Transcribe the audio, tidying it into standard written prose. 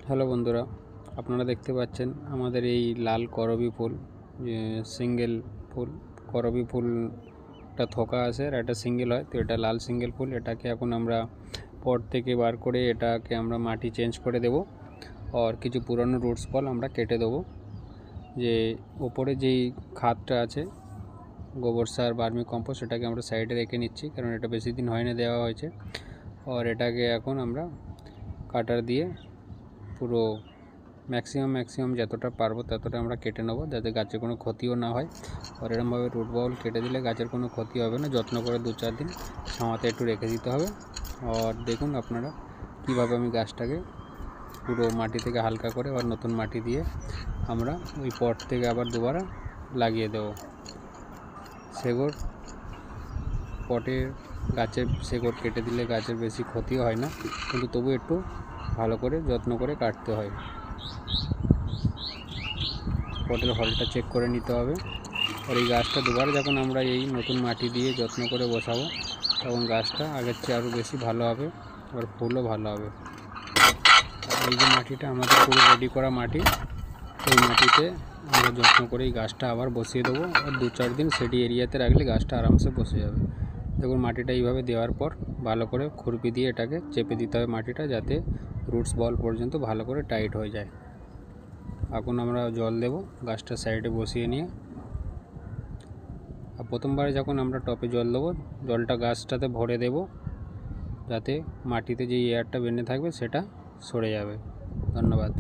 Hello বন্ধুরা, আপনারা দেখতে পাচ্ছেন আমাদের এই লাল করবী ফুল, সিঙ্গেল ফুল। করবী ফুলটা থোকা আছে আর এটা সিঙ্গেল হয়, তো এটা লাল সিঙ্গেল ফুল। এটাকে এখন আমরা পট থেকে বার করে এটাকে আমরা মাটি চেঞ্জ করে দেব আর কিছু পুরনো রুটস বল আমরা কেটে দেবো। যে ওপরে যেই খাদটা আছে গোবর সার ভার্মি কম্পোস্ট, এটাকে আমরা সাইডে রেখে নিচ্ছি, কারণ এটা বেশি দিন হয় না দেওয়া হয়েছে। আর এটাকে এখন আমরা কাটার দিয়ে পুরো ম্যাক্সিমাম যতটা পারবো ততটা আমরা কেটে নেব, যাতে গাছের কোনো ক্ষতিও না হয়। আর এরকমভাবে রুট বাউল কেটে দিলে গাছের কোনো ক্ষতি হবে না। যত্ন করে 2-4 দিন ছাওয়াতে একটু রেখে দিতে হবে। আর দেখুন আপনারা কীভাবে আমি গাছটাকে পুরো মাটি থেকে হালকা করে আবার নতুন মাটি দিয়ে আমরা ওই পট থেকে আবার দুবার লাগিয়ে দেব। শেকড় পটে গাছের শেকড় কেটে দিলে গাছের বেশি ক্ষতিও হয় না, কিন্তু তবু একটু ভালো করে যত্ন করে কাটতে হয়। পটের হলটা চেক করে নিতে হবে। আর এই গাছটা দুবার যখন আমরা এই নতুন মাটি দিয়ে যত্ন করে বসাবো, তখন গাছটা আগের চেয়ে আরও বেশি ভালো হবে, আর ফুলও ভালো হবে। এই যে মাটিটা আমাদের পুরো রেডি করা মাটি, এই মাটিতে আমরা যত্ন করে এই গাছটা আবার বসিয়ে দেবো। আর 2-4 দিন সেডি এরিয়াতে রাখলে গাছটা আরামসে বসে যাবে। দেখুন মাটিটা এইভাবে দেওয়ার পর ভালো করে খুরপি দিয়ে এটাকে চেপে দিতে হবে মাটিটা, যাতে রুটস বল পর্যন্ত ভালো করে টাইট হয়ে যায়। এখন আমরা জল দেব গাছটা সাইডে বসিয়ে নিয়ে। আর প্রথমবারে যখন আমরা টপে জল দেবো, জলটা গাছটাতে ভরে দেব, যাতে মাটিতে যে এয়ারটা বেঁধে থাকবে সেটা সরে যাবে। ধন্যবাদ।